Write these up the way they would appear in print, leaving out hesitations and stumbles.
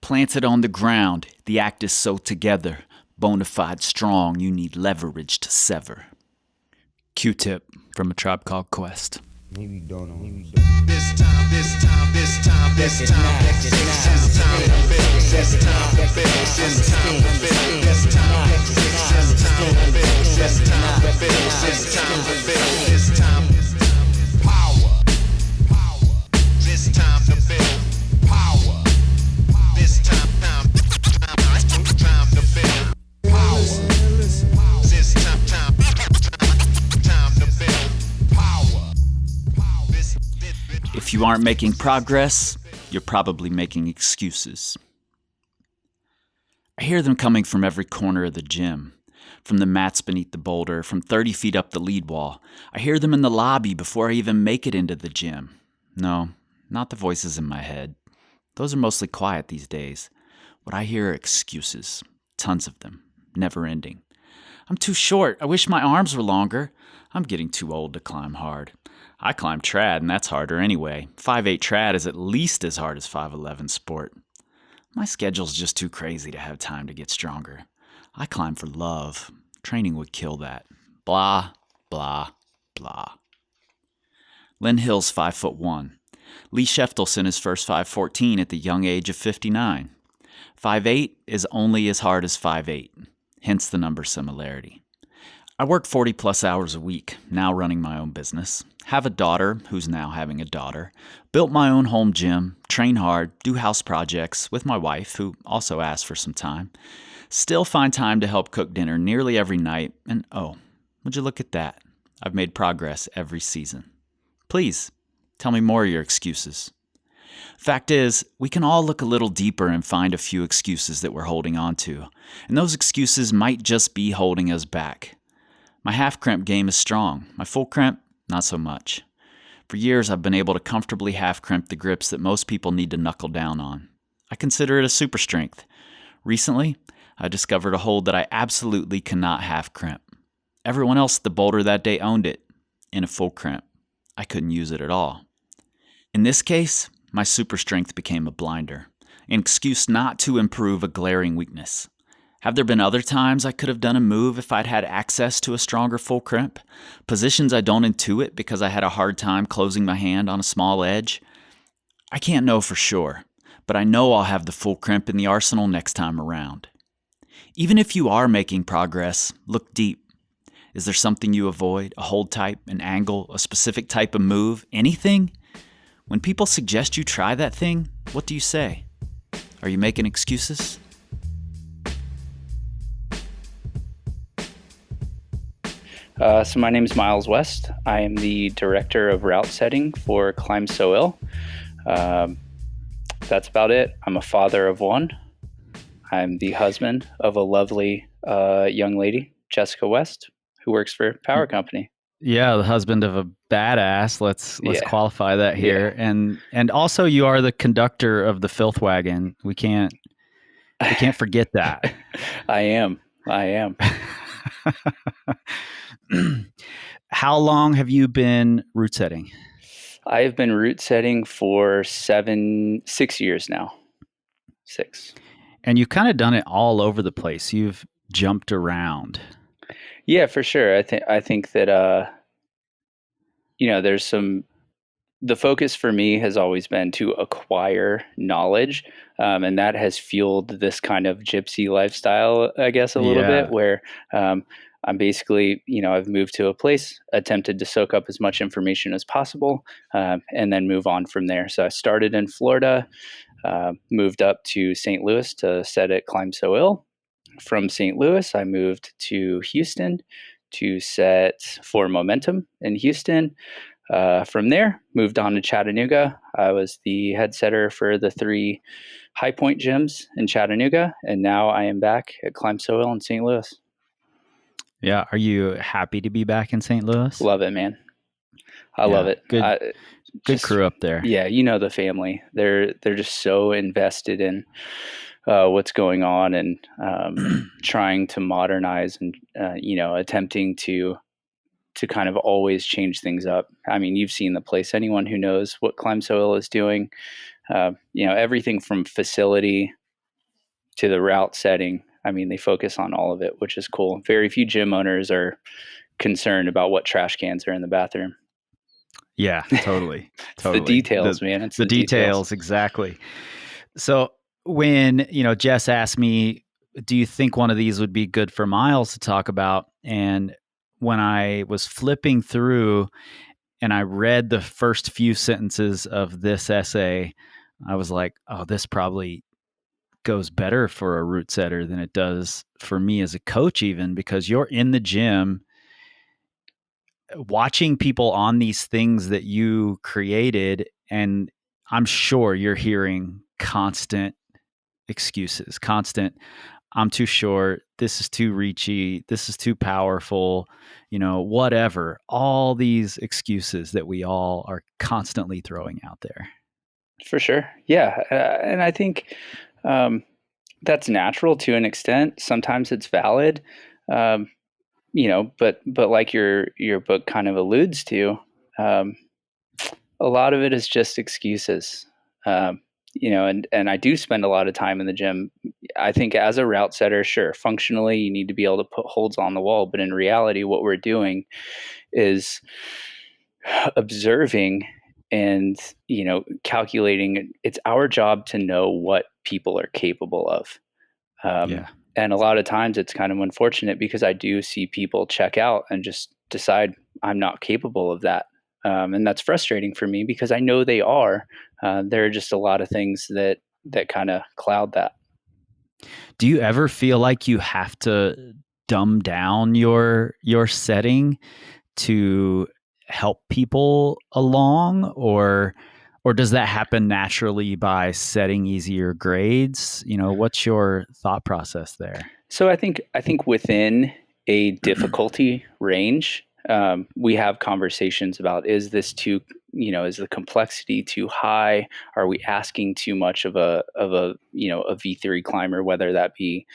Planted on the ground, the act is so together. Bona fide strong, you need leverage to sever. Q-Tip from A Tribe Called Quest. Maybe don't know. This time, this time, this time, this time, this time to build, this time to build, this time to build, this time to build, this time to build, this time to build, this time power, this time to build power, this time to build power, this time to build power. If you aren't making progress, you're probably making excuses. I hear them coming from every corner of the gym, from the mats beneath the boulder, from 30 feet up the lead wall. I hear them in the lobby before I even make it into the gym. No, not the voices in my head. Those are mostly quiet these days. What I hear are excuses, tons of them, never ending. I'm too short. I wish my arms were longer. I'm getting too old to climb hard. I climb trad, and that's harder anyway. 5'8 trad is at least as hard as 5'11 sport. My schedule's just too crazy to have time to get stronger. I climb for love. Training would kill that. Blah, blah, blah. Lynn Hill's 5'1". Lee Sheftelson is first 5'14" at the young age of 59. 5'8 is only as hard as 5'8", hence the number similarity. I work 40-plus hours a week, now running my own business, have a daughter who's now having a daughter, built my own home gym, train hard, do house projects with my wife, who also asked for some time, still find time to help cook dinner nearly every night, and oh, would you look at that? I've made progress every season. Please, tell me more of your excuses. Fact is, we can all look a little deeper and find a few excuses that we're holding on to, and those excuses might just be holding us back. My half crimp game is strong. My full crimp, not so much. For years, I've been able to comfortably half crimp the grips that most people need to knuckle down on. I consider it a super strength. Recently, I discovered a hold that I absolutely cannot half crimp. Everyone else at the boulder that day owned it, in a full crimp. I couldn't use it at all. In this case, my super strength became a blinder, an excuse not to improve a glaring weakness. Have there been other times I could have done a move if I'd had access to a stronger full crimp? Positions I don't intuit because I had a hard time closing my hand on a small edge? I can't know for sure, but I know I'll have the full crimp in the arsenal next time around. Even if you are making progress, look deep. Is there something you avoid, a hold type, an angle, a specific type of move, anything? When people suggest you try that thing, what do you say? Are you making excuses? So my name is Miles West. I am the director of route setting for Climb So Ill. That's about it. I'm a father of one. I'm the husband of a lovely young lady, Jessica West, who works for Power Company. Yeah, the husband of a badass. Let's qualify that here. Yeah. And also you are the conductor of the filth wagon. We can't forget that. I am. How long have you been route setting? I have been route setting for 6 years now. 6. And you've kind of done it all over the place. You've jumped around. Yeah, for sure. I think that there's the focus for me has always been to acquire knowledge, and that has fueled this kind of gypsy lifestyle, I guess, a little bit, where I'm basically, I've moved to a place, attempted to soak up as much information as possible, and then move on from there. So I started in Florida, moved up to St. Louis to set at Climb So Ill. From St. Louis, I moved to Houston to set for Momentum in Houston. From there, moved on to Chattanooga. I was the head setter for the 3 High Point gyms in Chattanooga, and now I am back at Climb So Ill in St. Louis. Yeah. Are you happy to be back in St. Louis? Love it, man. I love it. Good crew up there. Yeah, the family. They're just so invested in what's going on and trying to modernize and attempting to kind of always change things up. I mean, you've seen the place. Anyone who knows what Climb So Ill is doing, everything from facility to the route setting. I mean, they focus on all of it, which is cool. Very few gym owners are concerned about what trash cans are in the bathroom. Yeah, totally. It's the Totally. details, man. It's The details, exactly. So when, Jess asked me, do you think one of these would be good for Miles to talk about? And when I was flipping through and I read the first few sentences of this essay, I was like, oh, this probably goes better for a route setter than it does for me as a coach, even because you're in the gym watching people on these things that you created. And I'm sure you're hearing constant excuses, I'm too short, this is too reachy, this is too powerful, whatever. All these excuses that we all are constantly throwing out there. For sure. Yeah. And I think that's natural to an extent. Sometimes it's valid. But like your book kind of alludes to, a lot of it is just excuses. And I do spend a lot of time in the gym. I think as a route setter, sure, functionally you need to be able to put holds on the wall, but in reality, what we're doing is observing and calculating. It's our job to know what people are capable of. Yeah. And a lot of times it's kind of unfortunate because I do see people check out and just decide I'm not capable of that. And that's frustrating for me because I know they are. There are just a lot of things that kind of cloud that. Do you ever feel like you have to dumb down your setting to help people along, or does that happen naturally by setting easier grades? What's your thought process there? So I think within a difficulty range, we have conversations about, is this too, is the complexity too high? Are we asking too much of a V3 climber, whether that be,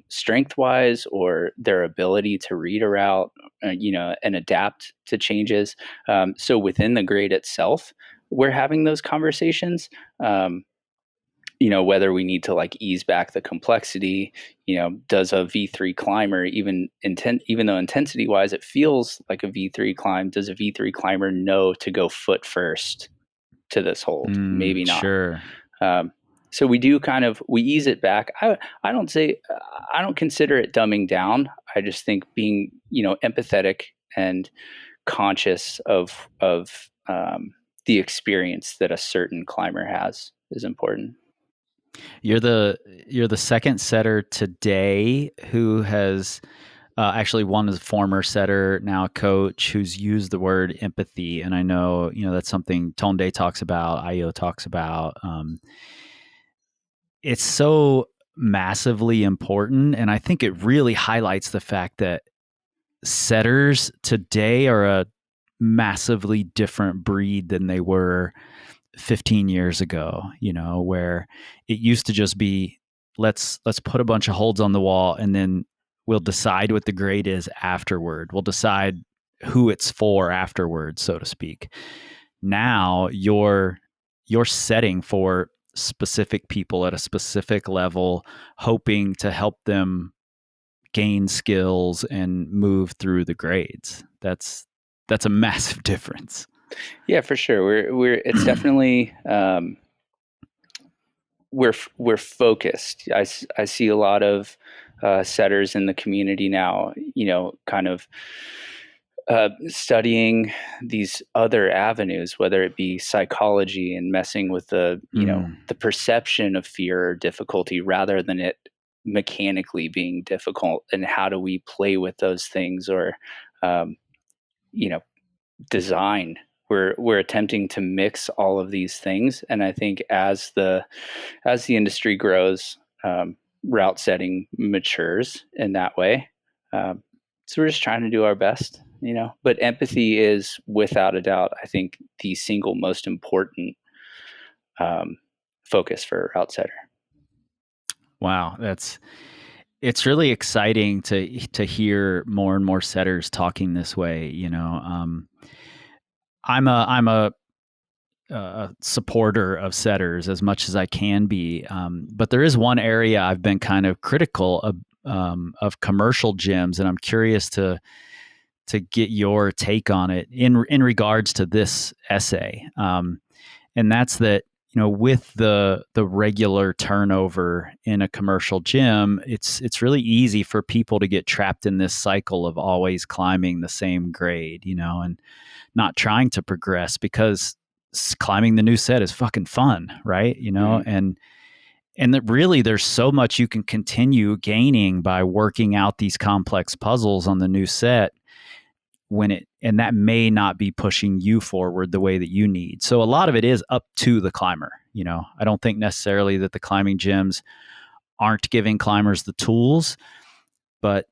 strength wise or their ability to read a route, and adapt to changes. So within the grade itself, we're having those conversations. Whether we need to like ease back the complexity, does a V3 climber even though intensity wise it feels like a V3 climb, does a V3 climber know to go foot first to this hold? Maybe not. Sure. So we ease it back. I don't consider it dumbing down. I just think being, empathetic and conscious of the experience that a certain climber has is important. You're the second setter today who has actually one is a former setter, now a coach, who's used the word empathy. And I know, that's something Tonde talks about, Io talks about. It's so massively important. And I think it really highlights the fact that setters today are a massively different breed than they were 15 years ago, where it used to just be, let's put a bunch of holds on the wall and then we'll decide what the grade is afterward. We'll decide who it's for afterward, so to speak. Now you're setting for specific people at a specific level, hoping to help them gain skills and move through the grades. That's a massive difference. Yeah, for sure. It's definitely we're focused. I see a lot of setters in the community now, kind of studying these other avenues, whether it be psychology and messing with the the perception of fear or difficulty rather than it mechanically being difficult, and how do we play with those things, or design. We're attempting to mix all of these things, and I think as the industry grows, route setting matures in that way. So we're just trying to do our best, But empathy is, without a doubt, I think, the single most important focus for a route setter. Wow, it's really exciting to hear more and more setters talking this way. I'm a a supporter of setters as much as I can be. But there is one area I've been kind of critical of commercial gyms, and I'm curious to get your take on it in regards to this essay. And that's that, with the regular turnover in a commercial gym, it's really easy for people to get trapped in this cycle of always climbing the same grade, and not trying to progress, because climbing the new set is fucking fun, right? And that really there's so much you can continue gaining by working out these complex puzzles on the new set, and that may not be pushing you forward the way that you need. So a lot of it is up to the climber. I don't think necessarily that the climbing gyms aren't giving climbers the tools, but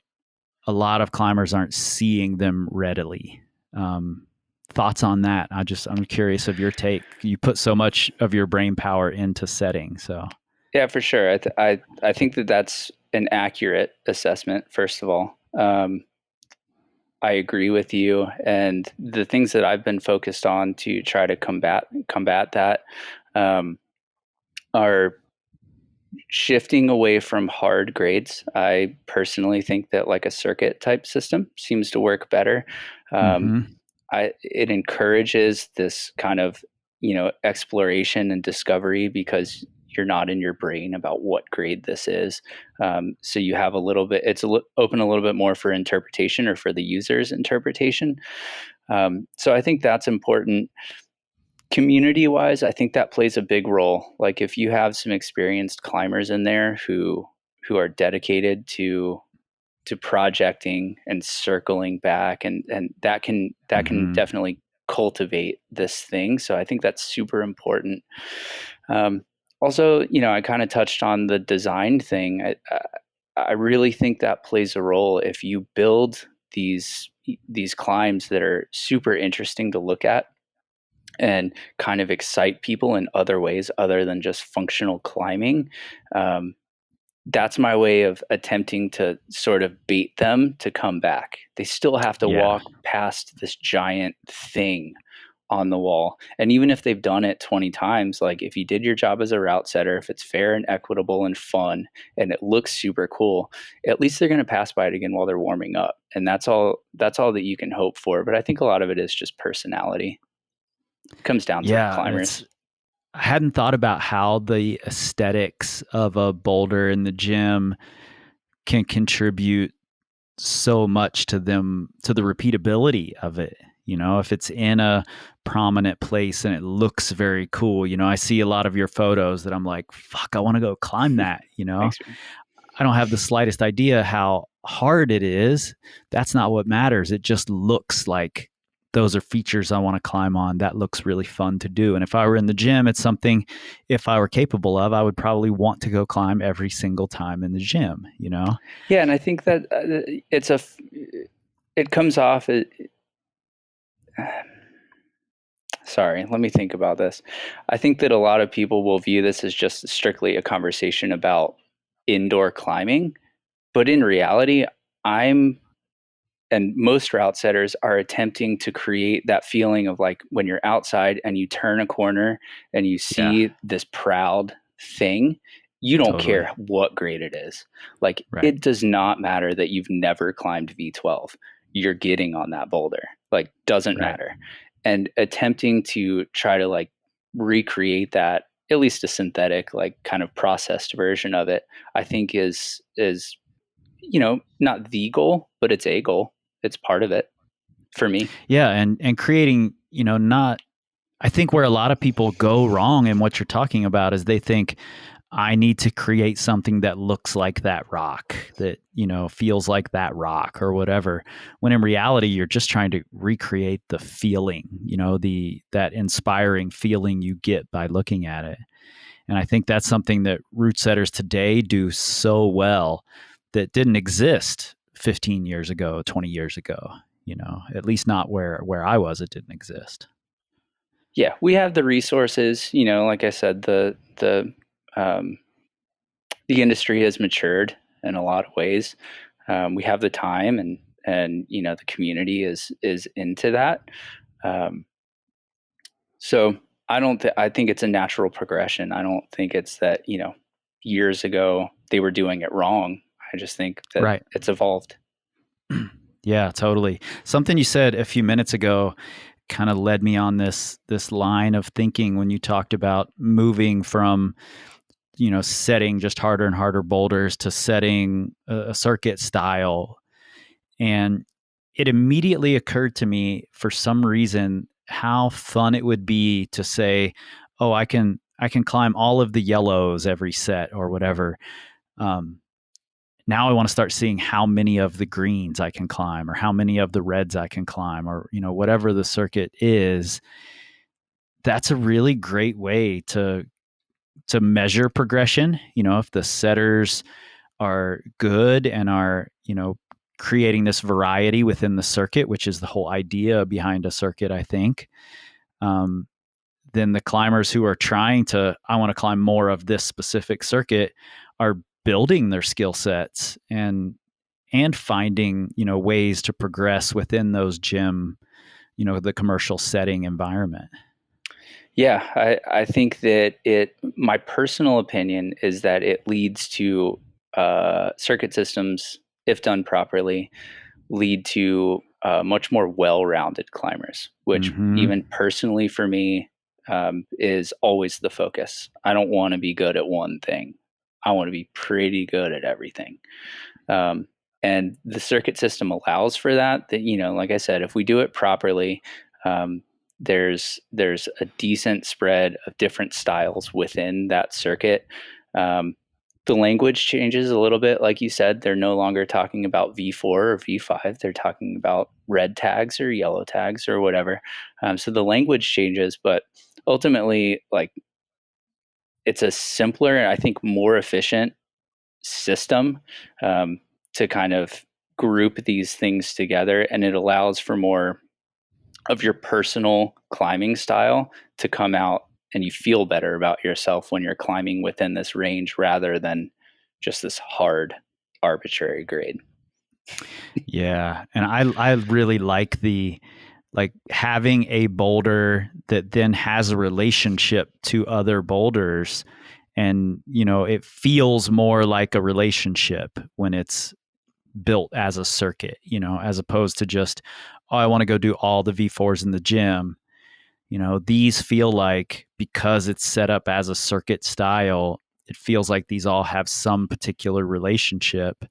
a lot of climbers aren't seeing them readily. Thoughts on that? I'm curious of your take. You put so much of your brain power into setting. So Yeah, for sure. I think that that's an accurate assessment, first of all. I agree with you, and the things that I've been focused on to try to combat that are shifting away from hard grades. I personally think that like a circuit type system seems to work better. It encourages this kind of exploration and discovery, because you're not in your brain about what grade this is. So you have a little bit, open a little bit more for interpretation, or for the user's interpretation. So I think that's important. Community wise, I think that plays a big role. Like if you have some experienced climbers in there who are dedicated to projecting and circling back, and that can definitely cultivate this thing. So I think that's super important. Also, I kind of touched on the design thing. I really think that plays a role. If you build these climbs that are super interesting to look at and kind of excite people in other ways other than just functional climbing, that's my way of attempting to sort of bait them to come back. They still have to walk past this giant thing on the wall. And even if they've done it 20 times, like if you did your job as a route setter, if it's fair and equitable and fun and it looks super cool, at least they're going to pass by it again while they're warming up. And that's all that you can hope for. But I think a lot of it is just personality. It comes down to climbers. I hadn't thought about how the aesthetics of a boulder in the gym can contribute so much to the repeatability of it. If it's in a prominent place and it looks very cool, I see a lot of your photos that I'm like, fuck, I want to go climb that, Thanks, I don't have the slightest idea how hard it is. That's not what matters. It just looks like those are features I want to climb on. That looks really fun to do. And if I were in the gym, it's something, if I were capable of, I would probably want to go climb every single time in the gym, Yeah. And I think that it comes off. Sorry, let me think about this. I think that a lot of people will view this as just strictly a conversation about indoor climbing. But in reality, and most route setters are attempting to create that feeling of like when you're outside and you turn a corner and you see this proud thing, you don't care what grade it is. Like it does not matter that you've never climbed V12. You're getting on that boulder. Like doesn't matter. And attempting to try to like recreate that, at least a synthetic, like kind of processed version of it, I think is not the goal, but it's a goal. It's part of it for me. Yeah. And creating, I think where a lot of people go wrong in what you're talking about is they think I need to create something that looks like that rock, that, feels like that rock or whatever. When in reality, you're just trying to recreate the feeling, that inspiring feeling you get by looking at it. And I think that's something that route setters today do so well that didn't exist 15 years ago, 20 years ago, at least not where I was, it didn't exist. Yeah. We have the resources, like I said, the industry has matured in a lot of ways. We have the time and the community is into that. So I think it's a natural progression. I don't think it's that, years ago they were doing it wrong. I just think that Right. it's evolved. Yeah, totally. Something you said a few minutes ago kind of led me on this line of thinking when you talked about moving from, setting just harder and harder boulders to setting a circuit style. And it immediately occurred to me, for some reason, how fun it would be to say, oh, I can climb all of the yellows every set or whatever. Now I want to start seeing how many of the greens I can climb, or how many of the reds I can climb, or whatever the circuit is. That's a really great way to measure progression. If the setters are good and are creating this variety within the circuit, which is the whole idea behind a circuit, I think, then the climbers who are trying to, I want to climb more of this specific circuit, are building their skill sets and finding ways to progress within those gym, the commercial setting environment. Yeah, I think that my personal opinion is that it leads to circuit systems, if done properly, lead to much more well-rounded climbers, which even personally for me is always the focus. I don't want to be good at one thing. I want to be pretty good at everything. And the circuit system allows for that, like I said, if we do it properly, there's a decent spread of different styles within that circuit. The language changes a little bit. Like you said, they're no longer talking about V4 or V5. They're talking about red tags or yellow tags or whatever. So the language changes, but ultimately, it's a simpler and I think more efficient system to kind of group these things together, and it allows for more of your personal climbing style to come out, and you feel better about yourself when you're climbing within this range rather than just this hard arbitrary grade. Yeah, and I really like having a boulder that then has a relationship to other boulders, and it feels more like a relationship when it's built as a circuit, as opposed to just, oh, I want to go do all the V4s in the gym. These feel like, because it's set up as a circuit style, it feels like these all have some particular relationship,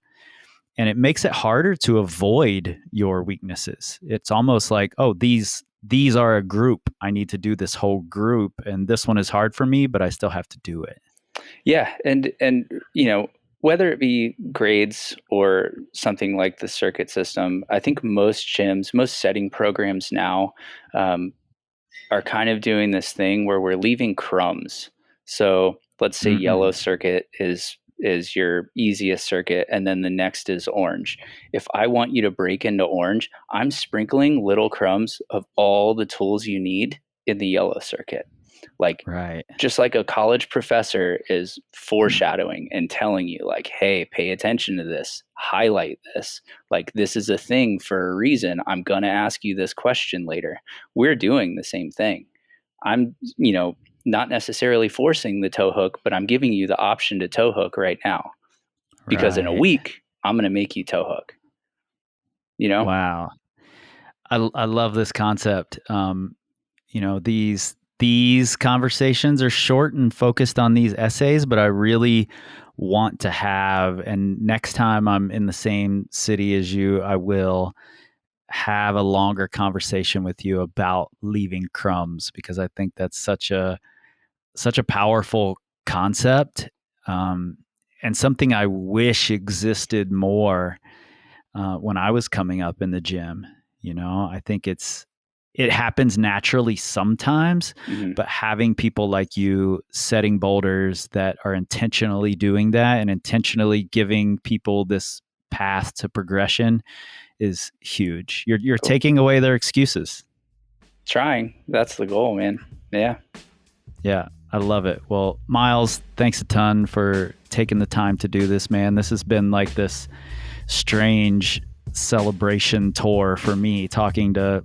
and it makes it harder to avoid your weaknesses. It's almost like, oh, these are a group. I need to do this whole group, and this one is hard for me, but I still have to do it. Yeah. And whether it be grades or something like the circuit system, I think most gyms, most setting programs now are kind of doing this thing where we're leaving crumbs. So let's say yellow circuit is your easiest circuit, and then the next is orange. If I want you to break into orange, I'm sprinkling little crumbs of all the tools you need in the yellow circuit. Right. Just like a college professor is foreshadowing and telling you, hey, pay attention to this, highlight this, this is a thing for a reason. I'm going to ask you this question later. We're doing the same thing. I'm, not necessarily forcing the toe hook, but I'm giving you the option to toe hook right now, because in a week, I'm going to make you toe hook. Wow. I love this concept. These conversations are short and focused on these essays, but I really want to have, and next time I'm in the same city as you, I will have a longer conversation with you about leaving crumbs, because I think that's such a powerful concept, and something I wish existed more when I was coming up in the gym. I think it happens naturally sometimes, but having people like you setting boulders that are intentionally doing that and intentionally giving people this path to progression is huge. You're cool. Taking away their excuses. Trying. That's the goal, man. Yeah. Yeah. I love it. Well, Miles, thanks a ton for taking the time to do this, man. This has been like this strange celebration tour for me, talking to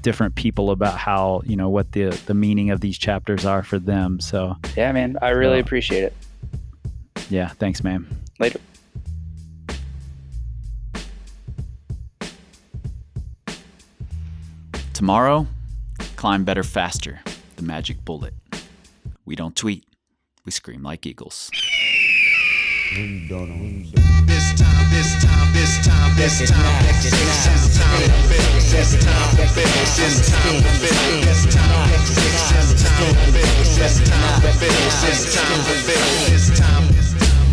different people about how, what the meaning of these chapters are for them. So yeah, man, I really appreciate it. Yeah, thanks, man. Later. Tomorrow, climb better faster, the magic bullet. We don't tweet, we scream like eagles. This time, this time, this time, this time, this time, this time, this time, this time, this time, this time,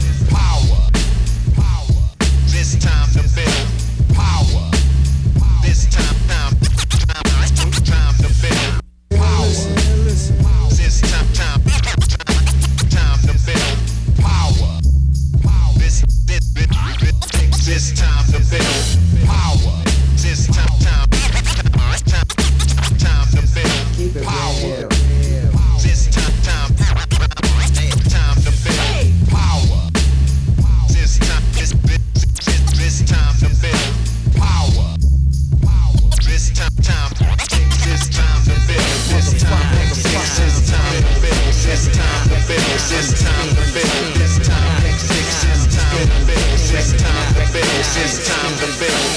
power, this time to build power, this time to build power, this time to build power. This time to build power. This time to build power. This time to build power. This time to build power. This time to build. This time to build. This time to build. This time to build. This time to build. This time to build. This time to build. This time to build.